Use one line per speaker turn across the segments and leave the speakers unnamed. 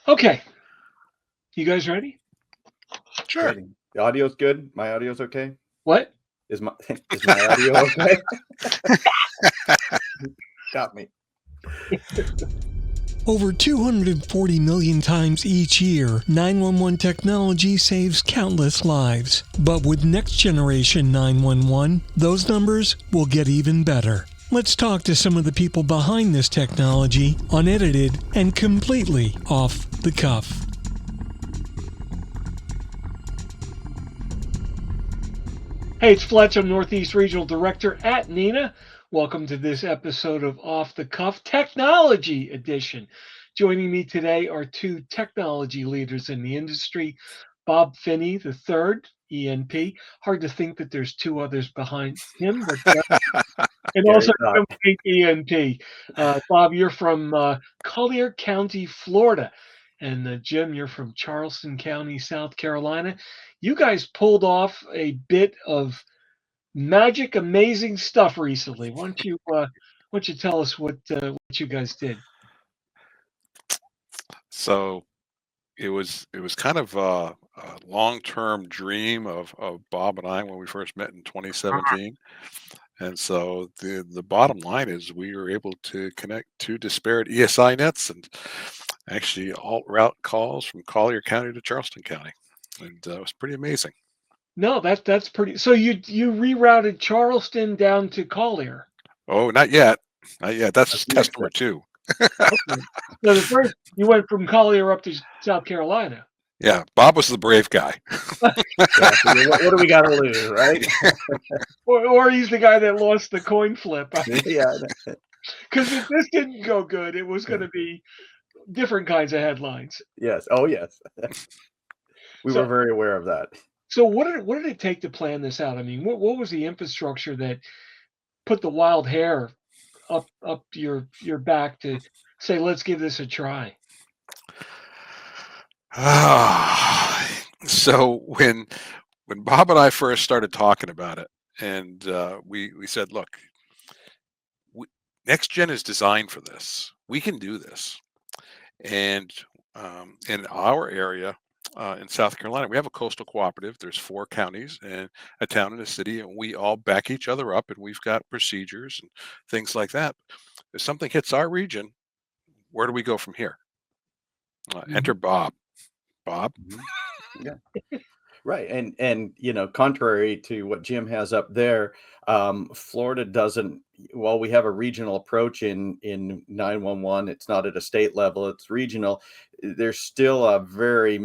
Okay, you guys ready?
Sure.
Ready. The audio's good. My audio's okay.
What?
Is my is my audio okay? Got me.
Over 240 million times each year, 911 technology saves countless lives. But with next generation 911, those numbers will get even better. Let's talk to some of the people behind this technology, unedited and completely off the cuff.
Hey, it's Fletch. I'm Northeast Regional Director at NINA. Welcome to this episode of Off the Cuff Technology Edition. Joining me today are two technology leaders in the industry, Bob Finney III, ENP. Hard to think that there's two others behind him, and
Scary
also
thought.
Jim Pate, ENP. Bob, you're from Collier County, Florida. And Jim, you're from Charleston County, South Carolina. You guys pulled off a bit of magic, amazing stuff recently. Why don't you tell us what you guys did?
So it was kind of a long-term dream of Bob and I when we first met in 2017. And so the bottom line is we were able to connect two disparate ESI nets and actually alt route calls from Collier County to Charleston County. And it was pretty amazing.
No, that's pretty. So you rerouted Charleston down to Collier.
Oh, not yet. Not yet. That's just test
Next
number
step.
two.
Okay. So the first you went from Collier up to South Carolina.
Yeah, Bob was the brave guy.
Yeah, so what do we got to lose, right?
Or he's the guy that lost the coin flip.
Yeah.
Because if this didn't go good, it was going to be different kinds of headlines.
Yes. Oh, yes. We
So,
were very aware of that.
so what did it take to plan this out? I mean, what was the infrastructure that put the wild hair up your back to say, let's give this a try?
So when Bob and I first started talking about it, and we said, look, next gen is designed for this. We can do this. And in our area in South Carolina, we have a coastal cooperative. There's 4 counties and a town and a city, and we all back each other up, and we've got procedures and things like that. If something hits our region, where do we go from here? Enter Bob. Bob.
Yeah. Right. And contrary to what Jim has up there, Florida doesn't, while we have a regional approach in 911, it's not at a state level, it's regional. There's still a very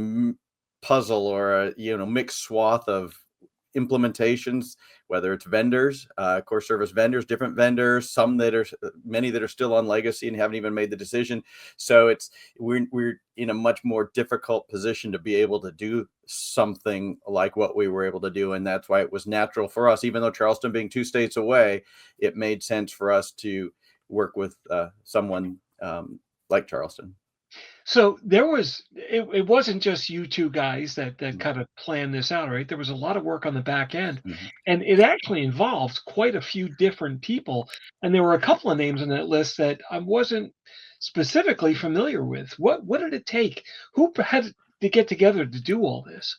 puzzle or a mixed swath of implementations, whether it's vendors, core service vendors, different vendors, many that are still on legacy and haven't even made the decision. So we're in a much more difficult position to be able to do something like what we were able to do, and that's why it was natural for us, even though Charleston being 2 states away, it made sense for us to work with someone like Charleston.
So it wasn't just you two guys that kind of planned this out, right? There was a lot of work on the back end, and it actually involves quite a few different people. And there were a couple of names on that list that I wasn't specifically familiar with. What did it take? Who had to get together to do all this?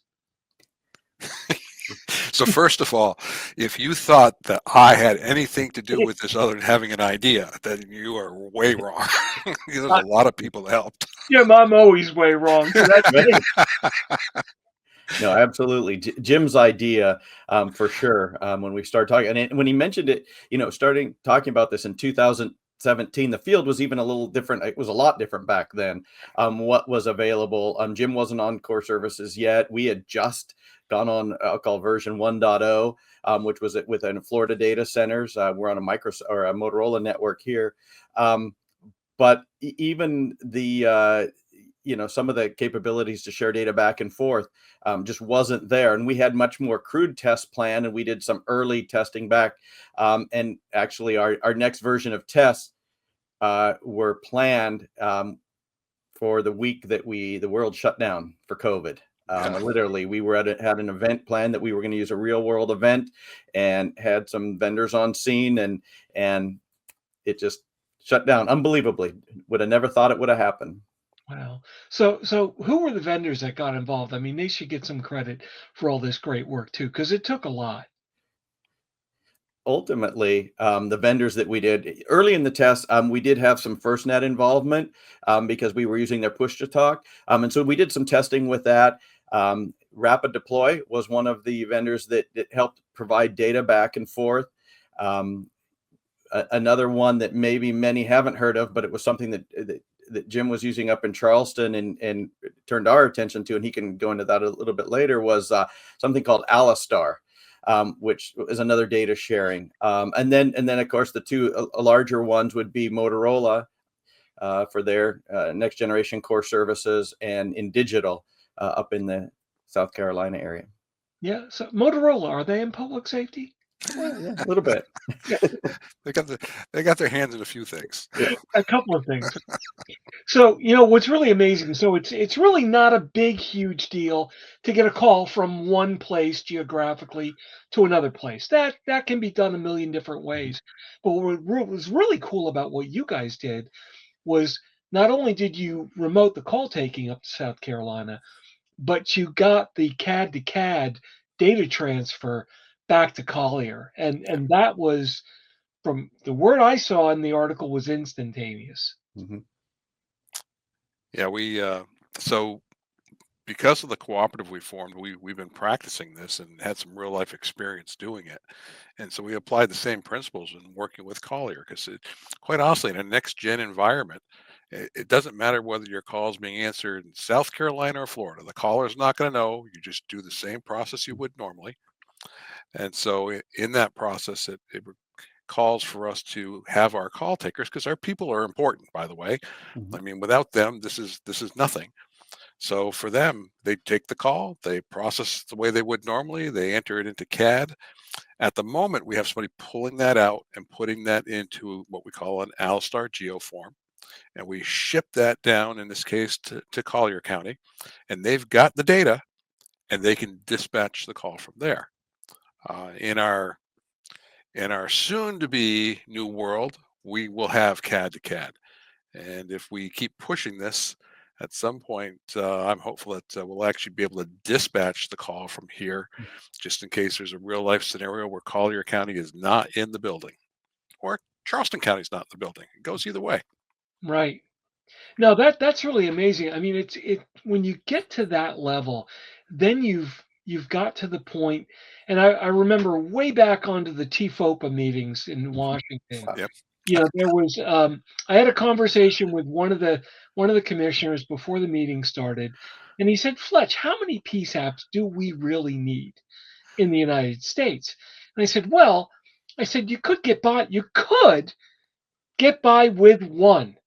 So first of all, if you thought that I had anything to do with this other than having an idea, then you are way wrong. There's a lot of people that helped.
Yeah, I'm always way wrong. So that's me.
No, absolutely. Jim's idea, for sure. When we started talking, and when he mentioned it, starting talking about this in 2017, the field was even a little different. It was a lot different back then. What was available? Jim wasn't on core services yet. We had just gone on, I'll call version 1.0, which was within Florida data centers. We're on a Motorola network here. But even the some of the capabilities to share data back and forth just wasn't there. And we had much more crude test plan, and we did some early testing back. And actually our next version of tests were planned for the week that the world shut down for COVID. Literally, we had an event plan that we were going to use a real world event, and had some vendors on scene, and it just shut down unbelievably. Would have never thought it would have happened.
Wow. So who were the vendors that got involved? I mean, they should get some credit for all this great work too, because it took a lot.
Ultimately, the vendors that we did early in the test, we did have some FirstNet involvement because we were using their push to talk. And so we did some testing with that. Rapid Deploy was one of the vendors that helped provide data back and forth. Another one that maybe many haven't heard of, but it was something that Jim was using up in Charleston and turned our attention to, and he can go into that a little bit later, was something called Alistar. Which is another data sharing. And then of course the two larger ones would be Motorola for their next generation core services, and in digital up in the South Carolina area.
Yeah. So Motorola, are they in public safety?
Yeah, a little bit.
They got their hands in a few things.
A couple of things. So, what's really amazing, so it's really not a big, huge deal to get a call from one place geographically to another place. That can be done a million different ways. But what was really cool about what you guys did was not only did you remote the call taking up to South Carolina, but you got the CAD to CAD data transfer back to Collier. And that was, from the word I saw in the article, was instantaneous.
Mm-hmm.
Yeah, we so because of the cooperative we formed, we've been practicing this and had some real life experience doing it. And so we applied the same principles in working with Collier, because quite honestly, in a next gen environment, it doesn't matter whether your call is being answered in South Carolina or Florida. The caller is not going to know. You just do the same process you would normally. And so in that process, it calls for us to have our call takers, because our people are important, by the way.
Mm-hmm.
I mean, without them, this is nothing. So for them, they take the call, they process the way they would normally, they enter it into CAD. At the moment, we have somebody pulling that out and putting that into what we call an Alistar geoform. And we ship that down, in this case, to Collier County. And they've got the data, and they can dispatch the call from there. In our soon-to-be new world, we will have CAD to CAD. And if we keep pushing this, at some point, I'm hopeful that we'll actually be able to dispatch the call from here, just in case there's a real life scenario where Collier County is not in the building, or Charleston County is not in the building. It goes either way.
Right. No, that's really amazing. I mean, it when you get to that level, then you've got to the point, and I remember way back onto the TFOPA meetings in Washington.
Yep.
There was I had a conversation with one of the commissioners before the meeting started, and he said, "Fletch, how many PSAPs do we really need in the United States?" And I said, "Well," I said, "you could get by with one."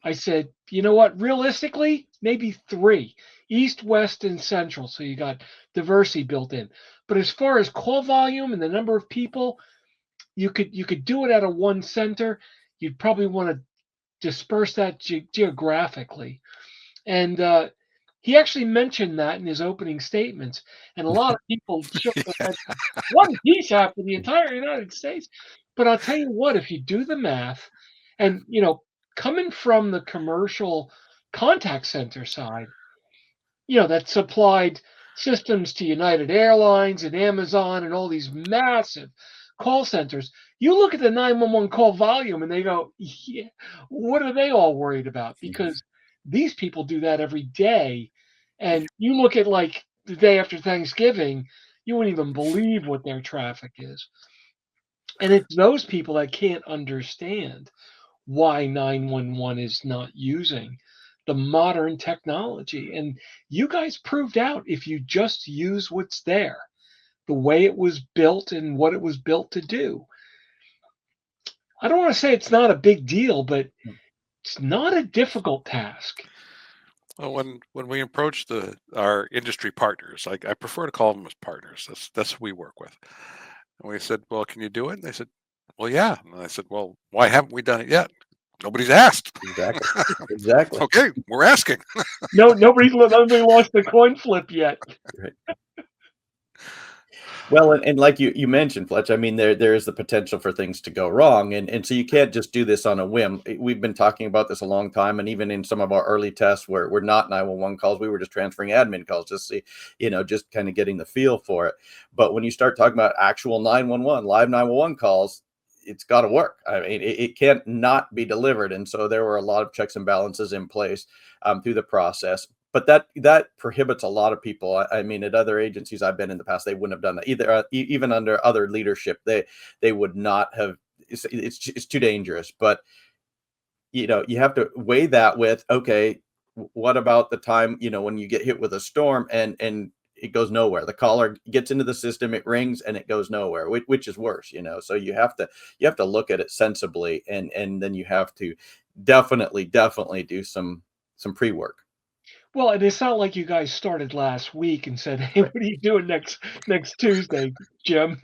I said, "You know what? Realistically, maybe three, east, west, and central. So you got diversity built in. But as far as call volume and the number of people, you could do it at a one center. You'd probably want to disperse that geographically." And he actually mentioned that in his opening statements. And a lot of people shook their heads. One PSAP for the entire United States. But I'll tell you what, if you do the math, and coming from the commercial contact center side, that supplied systems to United Airlines and Amazon and all these massive call centers, you look at the 911 call volume and they go, yeah, what are they all worried about? Because these people do that every day. And you look at like the day after Thanksgiving, you wouldn't even believe what their traffic is. And it's those people that can't understand why 911 is not using the modern technology. And you guys proved out, if you just use what's there, the way it was built and what it was built to do. I don't want to say it's not a big deal, but it's not a difficult task.
Well, when we approach our industry partners, I prefer to call them as partners. That's who we work with. And we said, "Well, can you do it?" And they said, "Well, yeah." And I said, "Well, why haven't we done it yet?" Nobody's asked.
Exactly.
Okay, we're asking.
No, nobody lost the coin flip yet.
Right. Well, and like you mentioned, Fletch, I mean, there is the potential for things to go wrong, and so you can't just do this on a whim. We've been talking about this a long time, and even in some of our early tests where we're not 911 calls, we were just transferring admin calls, just see, just kind of getting the feel for it. But when you start talking about actual 911, live 911 calls, it's got to work. I mean, it can't not be delivered, and so there were a lot of checks and balances in place through the process. But that prohibits a lot of people. I mean, at other agencies I've been in the past, they wouldn't have done that either. Even under other leadership, they would not have. It's too dangerous. But you have to weigh that with, okay, what about the time when you get hit with a storm and it goes nowhere. The caller gets into the system, it rings, and it goes nowhere. Which is worse, So you have to look at it sensibly, and then you have to definitely do some pre-work.
Well, and it's not like you guys started last week and said, "Hey, what are you doing next Tuesday, Jim?"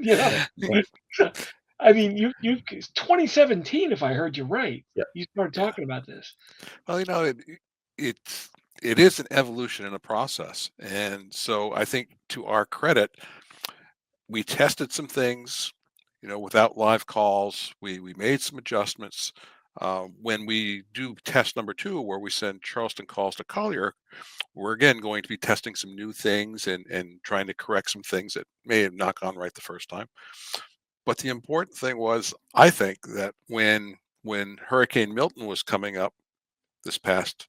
I mean, you 2017, if I heard you right,
Yeah.
you started
Yeah.
talking about this.
Well, it is an evolution in a process, and so I think to our credit, we tested some things, without live calls. We made some adjustments. When we do test number 2, where we send Charleston calls to Collier, we're again going to be testing some new things and trying to correct some things that may have not gone right the first time. But the important thing was, I think, that when Hurricane Milton was coming up this past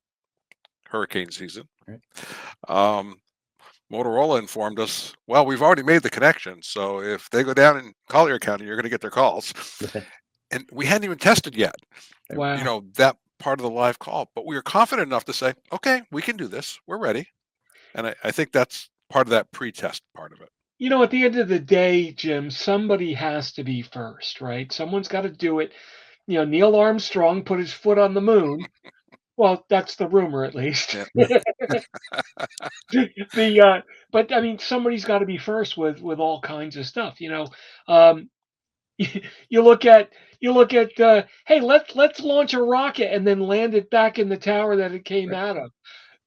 hurricane season,
Right.
um, Motorola informed us, well, we've already made the connection. So if they go down in Collier County, you're going to get their calls. And we hadn't even tested yet,
Wow.
that part of the live call. But we were confident enough to say, okay, we can do this. We're ready. And I think that's part of that pre-test part of it.
At the end of the day, Jim, somebody has to be first, right? Someone's got to do it. Neil Armstrong put his foot on the moon. Well, that's the rumor, at least.
Yeah.
But I mean, somebody's got to be first with all kinds of stuff. Um, you look at hey, let's launch a rocket and then land it back in the tower that it came out of.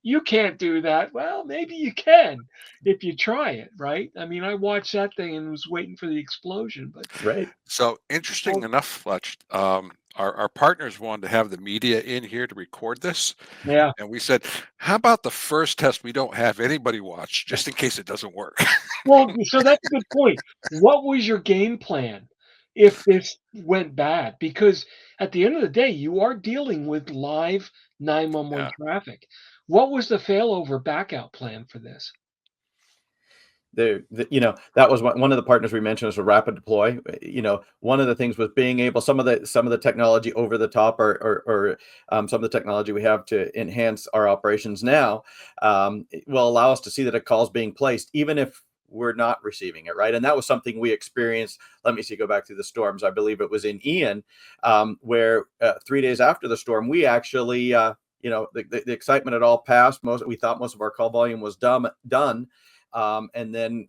You can't do that. Well, maybe you can if you try it, right? I mean, I watched that thing and was waiting for the explosion, but
Right.
So interesting enough, Fletch, our partners wanted to have the media in here to record this.
yeah.
And we said, how about the first test we don't have anybody watch, just in case it doesn't work?
Well, so that's a good point. What was your game plan if this went bad? Because at the end of the day, you are dealing with live 911
Yeah.
traffic. What was the failover backout plan for this?
That was one of the partners we mentioned was a rapid deploy. One of the things was being able, some of the technology over the top, or some of the technology we have to enhance our operations now, it will allow us to see that a call is being placed, even if we're not receiving it, right? And that was something we experienced. Let me see, go back to the storms. I believe it was in Ian, where 3 days after the storm, we actually, the excitement had all passed. We thought most of our call volume was done. And then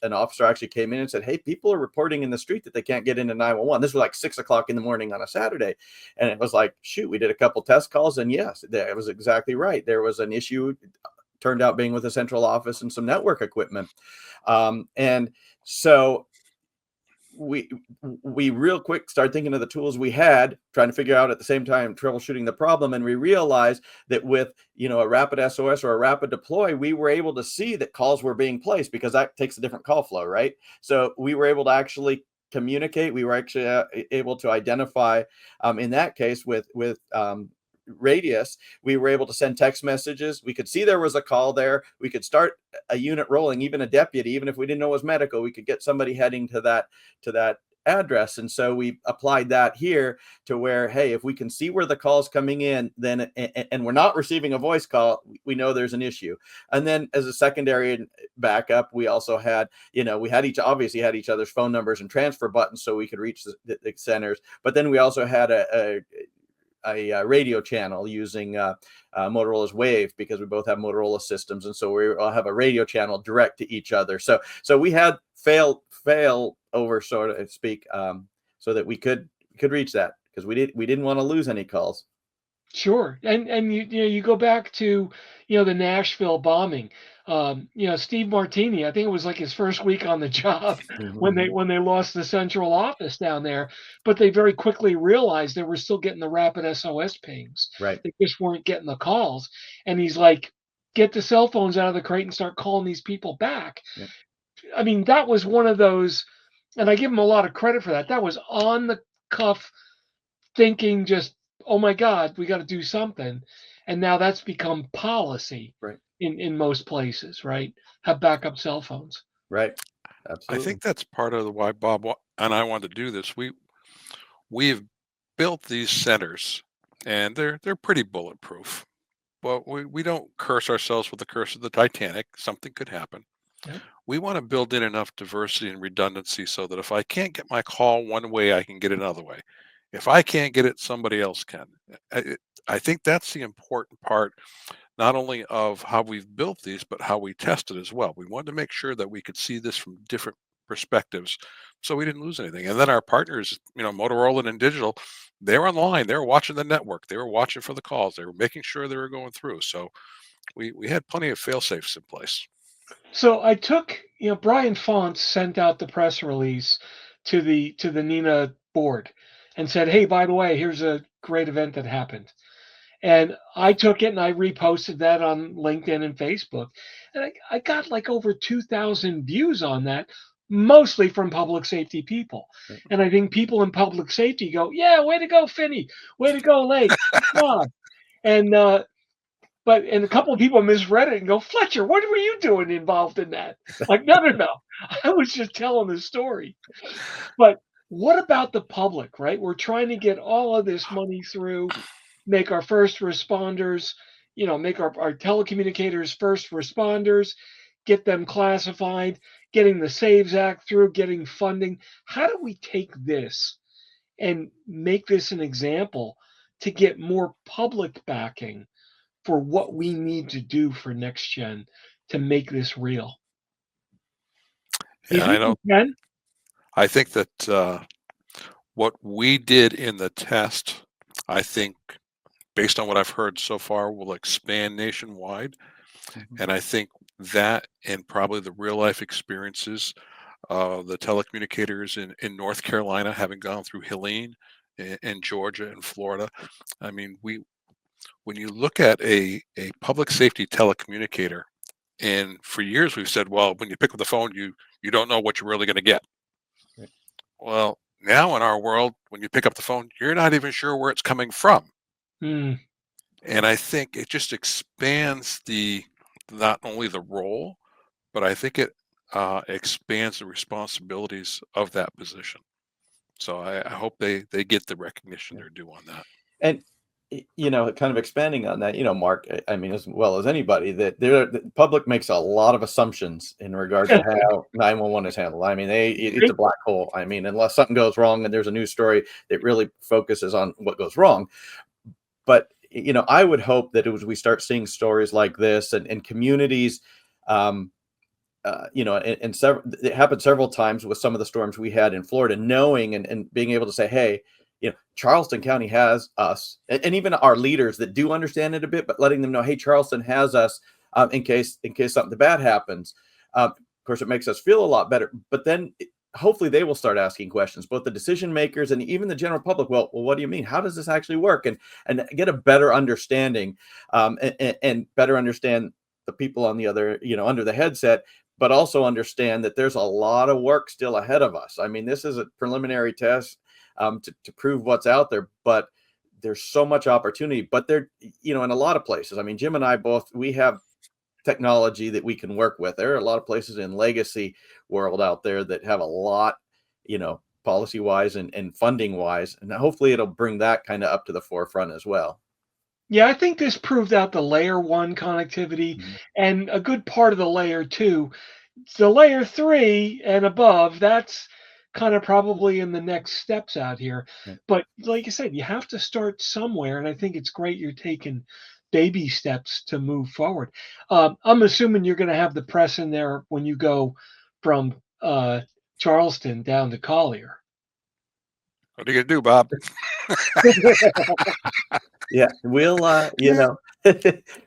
an officer actually came in and said, hey, people are reporting in the street that they can't get into 911. This was like 6 o'clock in the morning on a Saturday. And it was like, shoot, we did a couple test calls. And yes, it was exactly right. There was an issue, turned out being with the central office and some network equipment. And so we real quick started thinking of the tools we had, trying to figure out at the same time troubleshooting the problem, and we realized that with a rapid SOS or a rapid deploy, we were able to see that calls were being placed, because that takes a different call flow, right? So we were able to actually communicate. We were actually able to identify, in that case with Radius, we were able to send text messages. We could see there was a call there. We could start a unit rolling, even a deputy, even if we didn't know it was medical. We could get somebody heading to that address. And so we applied that here to where, hey, if we can see where the call's coming in, then and we're not receiving a voice call, we know there's an issue. And then as a secondary backup, we also had, we had obviously had each other's phone numbers and transfer buttons so we could reach the centers. But then we also had a radio channel using Motorola's Wave, because we both have Motorola systems, and so we all have a radio channel direct to each other. So we had fail over, so to speak, so that we could reach that, because we didn't want to lose any calls.
Sure, and you go back to the Nashville bombing. Steve Martini, I think it was like his first week on the job
Mhm.
when they lost the central office down there, but they very quickly realized they were still getting the rapid SOS pings.
Right.
They just weren't getting the calls. And he's like, get the cell phones out of the crate and start calling these people back.
Yep.
I mean, that was one of those, and I give him a lot of credit for that. That was on the cuff thinking, just, oh my God, we got to do something. And now that's become policy
Right.
in most places, right? Have backup cell phones.
Right.
I
Absolutely.
think that's part of the why and I wanted to do this. We've built these centers, and they're pretty bulletproof. But we don't curse ourselves with the curse of the Titanic. Something could happen.
Yep.
We want to build in enough diversity and redundancy so that if I can't get my call one way, I can get it another way. If I can't get it, somebody else can. I think that's the important part, not only of how we've built these, but how we test it as well. We wanted to make sure that we could see this from different perspectives so we didn't lose anything. And then our partners, Motorola and Digital, they were online, they were watching the network, they were watching for the calls, they were making sure they were going through. So we had plenty of fail safes in place.
So I took, Brian Fonts sent out the press release to the NINA board and said, hey, by the way, here's a great event that happened. And I took it and I reposted that on LinkedIn and Facebook. And I got like over 2,000 views on that, mostly from public safety people.
Right.
And I think people in public safety go, yeah, way to go, Finney. Way to go, Lake. Good job. And and a couple of people misread it and go, Fletcher, what were you doing involved in that? Like, no, no, no. I was just telling the story. But what about the public, right? We're trying to get all of this money through, make our first responders, make our telecommunicators first responders, get them classified, getting the Saves Act through, getting funding. How do we take this and make this an example to get more public backing for what we need to do for next gen to make this real? Do you
And I
think
know,
we can?
I think that what we did in the test, I think, based on what I've heard so far, will expand nationwide.
Mhm.
And I think that and probably the real life experiences, the telecommunicators in North Carolina, having gone through Helene and Georgia and Florida. I mean, when you look at a public safety telecommunicator, and for years we've said, well, when you pick up the phone, you don't know what you're really going to get.
Right.
Well, now in our world, when you pick up the phone, you're not even sure where it's coming from.
Hmm.
And I think it just expands not only the role, but I think it expands the responsibilities of that position. So I hope they get the recognition
Yeah.
they're due on that.
And kind of expanding on that, Mark, I mean, as well as anybody, that the public makes a lot of assumptions in regard to how 911 is handled. I mean, it's a black hole. I mean, unless something goes wrong and there's a news story that really focuses on what goes wrong. But I would hope that we start seeing stories like this and communities, and it happened several times with some of the storms we had in Florida, knowing and being able to say, hey, Charleston County has us, and even our leaders that do understand it a bit, but letting them know, hey, Charleston has us in case something bad happens. Of course, it makes us feel a lot better. But then hopefully they will start asking questions, both the decision makers and even the general public. Well, what do you mean? How does this actually work? And get a better understanding, and better understand the people on the other, under the headset, but also understand that there's a lot of work still ahead of us. I mean, this is a preliminary test to prove what's out there, but there's so much opportunity. But there, in a lot of places, I mean, Jim and I we have technology that we can work with. There are a lot of places in legacy world out there that have a lot, policy wise and funding wise, and hopefully it'll bring that kind of up to the forefront as well.
Yeah, I think this proved out the layer 1 connectivity and a good part of the layer 2. The layer 3 and above, that's kind of probably in the next steps out here.
Yeah.
But like I said, you have to start somewhere, and I think it's great you're taking baby steps to move forward. I'm assuming you're going to have the press in there when you go from Charleston down to Collier.
What are you gonna do, Bob?
Yeah, we'll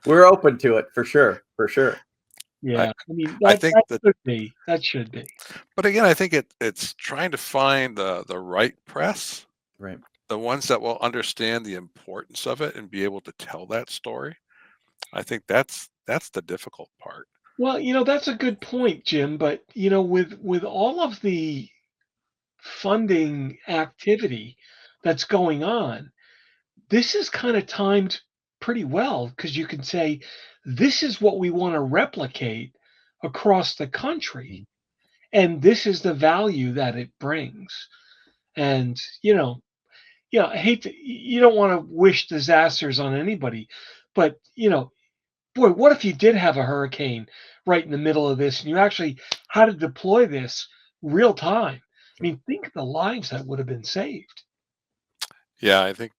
we're open to it for sure.
Yeah, I mean
I
that
think
that
that,
should be that should be.
but again, I think it's trying to find the right press,
Right.
the ones that will understand the importance of it and be able to tell that story. I think that's the difficult part.
Well, that's a good point, Jim. But with all of the funding activity that's going on, this is kind of timed pretty well because you can say this is what we want to replicate across the country,
Mhm.
and this is the value that it brings. And I hate to, you don't want to wish disasters on anybody, but boy, what if you did have a hurricane right in the middle of this and you actually had to deploy this real time? I mean, think of the lives that would have been saved.
Yeah, I think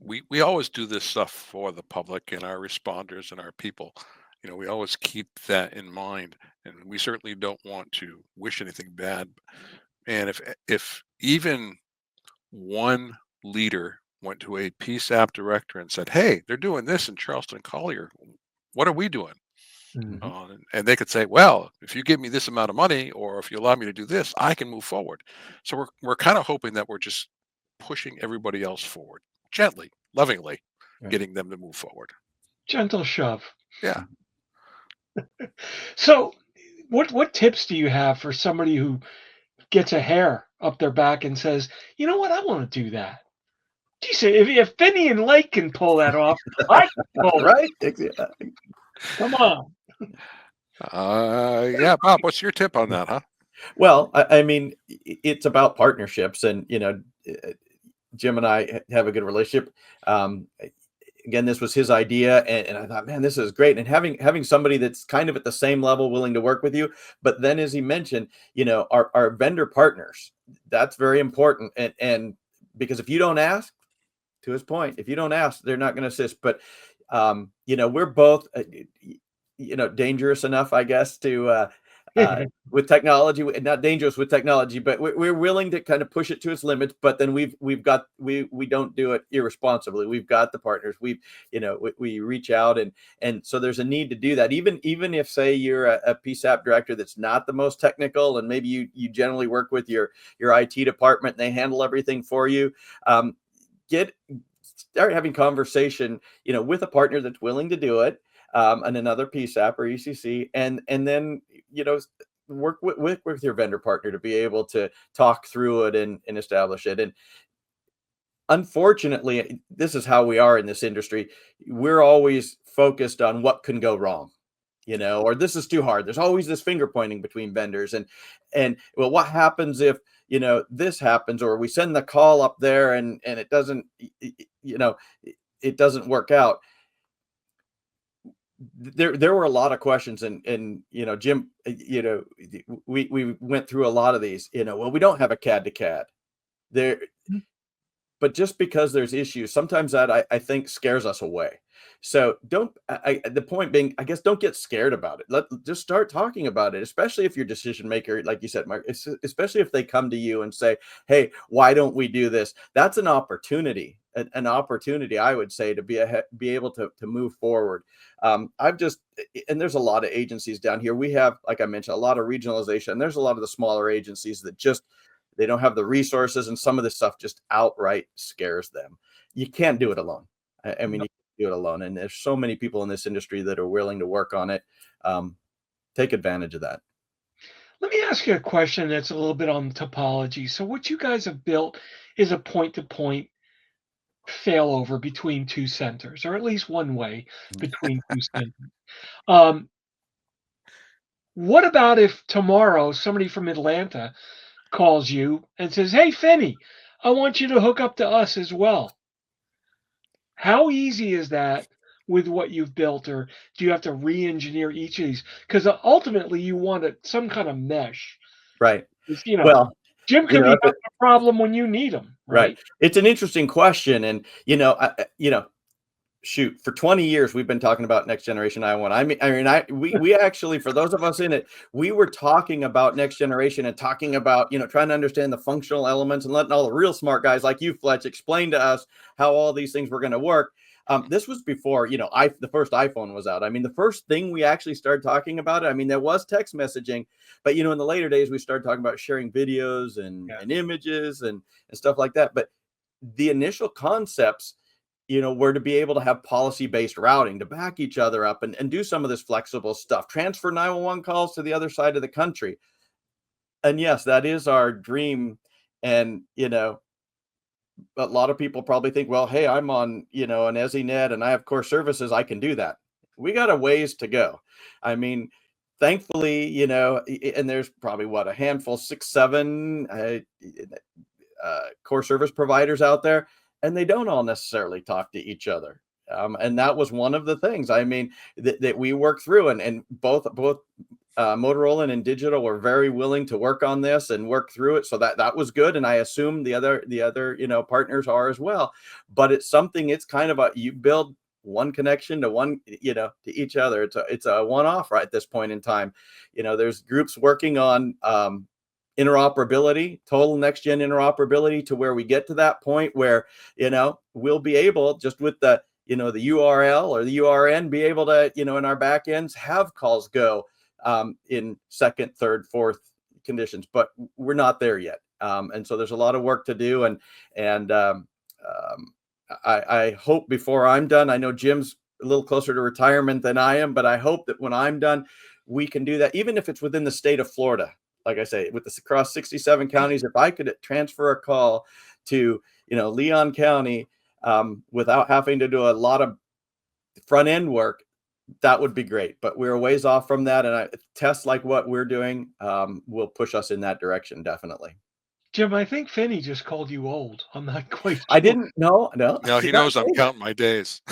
we always do this stuff for the public and our responders and our people. We always keep that in mind, and we certainly don't want to wish anything bad. And if even one leader went to a PSAP director and said, "Hey, they're doing this in Charleston Collier. What are we doing?"
Mhm.
And they could say, "Well, if you give me this amount of money, or if you allow me to do this, I can move forward." So we're kind of hoping that we're just pushing everybody else forward gently, lovingly,
Right.
getting them to move forward.
Gentle shove.
Yeah.
So, what tips do you have for somebody who gets a hair up their back and says, "You know what? I want to do that." Geez, if Finney and Lake can pull that off, I can pull it.
Right.
Come on.
Yeah, Bob, what's your tip on that, huh?
Well, I mean, it's about partnerships, and uh, Jim and I have a good relationship. Um, Again, this was his idea, and I thought, man, this is great. And having somebody that's kind of at the same level, willing to work with you. But then, as he mentioned, our vendor partners, that's very important. And because if you don't ask, to his point, if you don't ask, they're not going to assist. But we're both dangerous enough, I guess, to with technology, not dangerous with technology, but we're willing to kind of push it to its limits. But then we don't do it irresponsibly. We've got the partners. We reach out, and so there's a need to do that. Even if, say, you're a PSAP director that's not the most technical, and maybe you generally work with your IT department and they handle everything for you. Start having conversation, with a partner that's willing to do it, and another PSAP or ECC, and then work with your vendor partner to be able to talk through it and establish it. And unfortunately, this is how we are in this industry. We're always focused on what can go wrong, or this is too hard. There's always this finger pointing between vendors, and well, what happens if this happens, or we send the call up there and it doesn't, it doesn't work out. There were a lot of questions, and Jim, we went through a lot of these. Well, we don't have a CAD to CAD there, but just because there's issues, sometimes that I think scares us away. So the point being, I guess, don't get scared about it. Just start talking about it, especially if your decision maker, like you said, Mark, especially if they come to you and say, "Hey, why don't we do this?" That's an opportunity, I would say, to be able to move forward. And there's a lot of agencies down here. We have, like I mentioned, a lot of regionalization. There's a lot of the smaller agencies that they don't have the resources, and some of this stuff just outright scares them. You can't do it alone. I mean, you can't do it alone. And there's so many people in this industry that are willing to work on it. Take advantage of that.
Let me ask you a question that's a little bit on topology. So what you guys have built is a point-to-point failover between two centers, or at least one way between two centers. What about if tomorrow somebody from Atlanta calls you and says, "Hey, Finney, I want you to hook up to us as well"? How easy is that with what you've built, or do you have to re-engineer each of these? Because ultimately, you want some kind of mesh.
Right.
'Cause,
Well,
Jim could be having a problem when you need him,
right.
right?
It's an interesting question, and shoot, for 20 years we've been talking about next generation I1. We actually, for those of us in it, we were talking about next generation and talking about trying to understand the functional elements and letting all the real smart guys like you, Fletch, explain to us how all these things were going to work. This was before, you know, the first iPhone was out. I mean, the first thing we actually started talking about, I mean, there was text messaging, but, you know, in the later days, we started talking about sharing videos and images and stuff like that. But the initial concepts, you know, were to be able to have policy-based routing to back each other up and do some of this flexible stuff, transfer 911 calls to the other side of the country. And yes, that is our dream. And, you know, a lot of people probably think, well, hey, I'm on, you know, an EZNet and I have core services. I can do that. We got a ways to go. I mean, thankfully, you know, and there's probably what, a handful, 6, 7 core service providers out there, and they don't all necessarily talk to each other. And that was one of the things, I mean, that we worked through, and both Motorola and Digital were very willing to work on this and work through it. So that was good. And I assume the other, you know, partners are as well. But it's something, it's kind of you build one connection to one, you know, to each other. It's a one-off right at this point in time. You know, there's groups working on interoperability, total next gen interoperability, to where we get to that point where, you know, we'll be able, just with the, you know, the URL or the URN, be able to, you know, in our back ends, have calls go in second, third, fourth conditions, but we're not there yet. And so there's a lot of work to do. And I hope before I'm done, I know Jim's a little closer to retirement than I am, but I hope that when I'm done, we can do that, even if it's within the state of Florida. Like I say, with this across 67 counties, if I could transfer a call to, you know, Leon County without having to do a lot of front end work, that would be great. But we're a ways off from that, and tests like what we're doing will push us in that direction, definitely.
Jim, I think Finney just called you old. I'm not quite sure.
I didn't. No.
He knows I'm counting my days.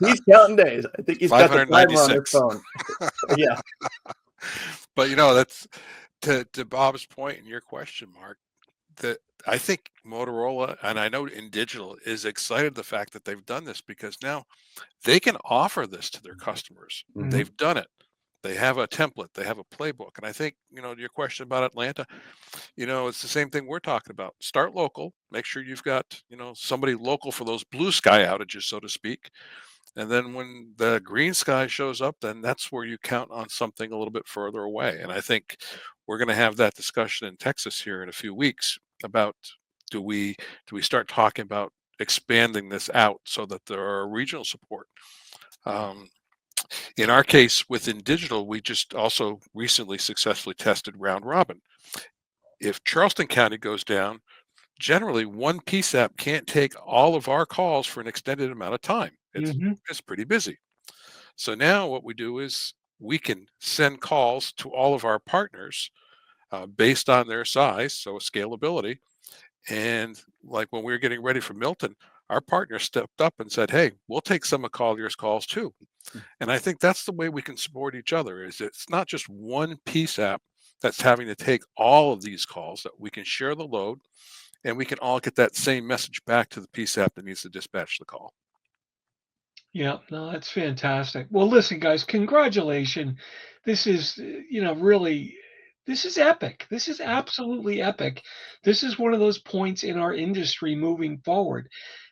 he's counting days. I think he's got the timer on his phone. Yeah.
But, you know, that's to Bob's point and your question, Mark, that I think Motorola, and I know in Digital, is excited the fact that they've done this, because now they can offer this to their customers.
Mhm.
They've done it. They have a template. They have a playbook. And I think, you know, your question about Atlanta, you know, it's the same thing we're talking about. Start local. Make sure you've got, you know, somebody local for those blue sky outages, so to speak. And then when the green sky shows up, then that's where you count on something a little bit further away. And I think we're going to have that discussion in Texas here in a few weeks about, do we start talking about expanding this out so that there are regional support. In our case, within Digital, we just also recently successfully tested round robin. If Charleston County goes down, generally one PSAP can't take all of our calls for an extended amount of time. It's pretty busy. So now what we do is we can send calls to all of our partners based on their size, so scalability. And like when we were getting ready for Milton, our partner stepped up and said, hey, we'll take some of Collier's calls too. And I think that's the way we can support each other, is it's not just one PSAP that's having to take all of these calls, that we can share the load and we can all get that same message back to the PSAP that needs to dispatch the call.
Yeah, no, that's fantastic. Well, listen, guys, congratulations. This is, you know, really, this is epic. This is absolutely epic. This is one of those points in our industry moving forward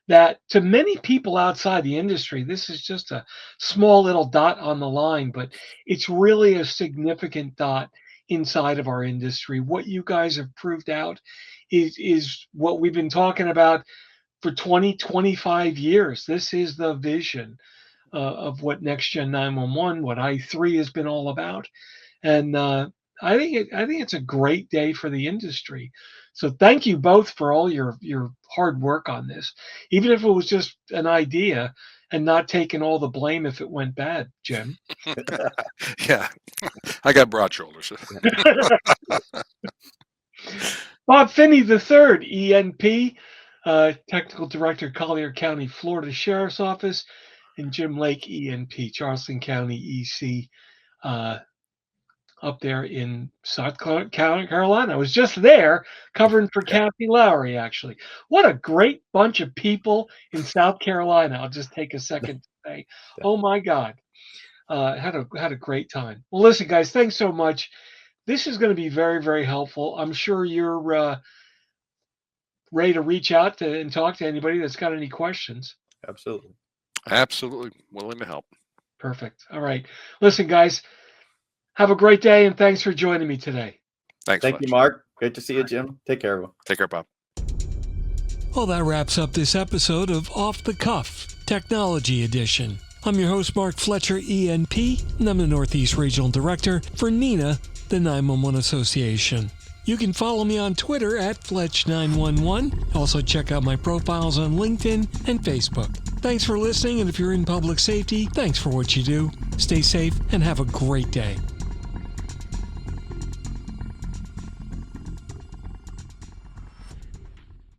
that, to many people outside the industry, this is just a small little dot on the line, but it's really a significant dot inside of our industry. What you guys have proved out is what we've been talking about for 20, 25 years. This is the vision of what Next Gen 911, what i3 has been all about. And I think it's a great day for the industry. So thank you both for all your hard work on this, even if it was just an idea and not taking all the blame if it went bad, Jim.
Yeah, I got broad shoulders.
Bob Finney III, ENP, Technical Director, Collier County, Florida Sheriff's Office, and Jim Lake, ENP, Charleston County, EC, up there in South Carolina. I was just there covering for Kathy Lowry, actually. What a great bunch of people in South Carolina. I'll just take a second to say, oh my God. Had a great time. Well, listen, guys, thanks so much. This is going to be very, very helpful. I'm sure you're ready to reach out to and talk to anybody that's got any questions.
Absolutely.
Absolutely willing to help.
Perfect. All right. Listen, guys, have a great day, and thanks for joining me today.
Thanks.
Thank you,
Fletch.
Mark. Great to see you, Jim. Take care, everyone.
Take care, Bob.
Well, that wraps up this episode of Off the Cuff, Technology Edition. I'm your host, Mark Fletcher, ENP, and I'm the Northeast Regional Director for NENA, the 911 Association. You can follow me on Twitter at Fletch911. Also check out my profiles on LinkedIn and Facebook. Thanks for listening, and if you're in public safety, thanks for what you do. Stay safe and have a great day.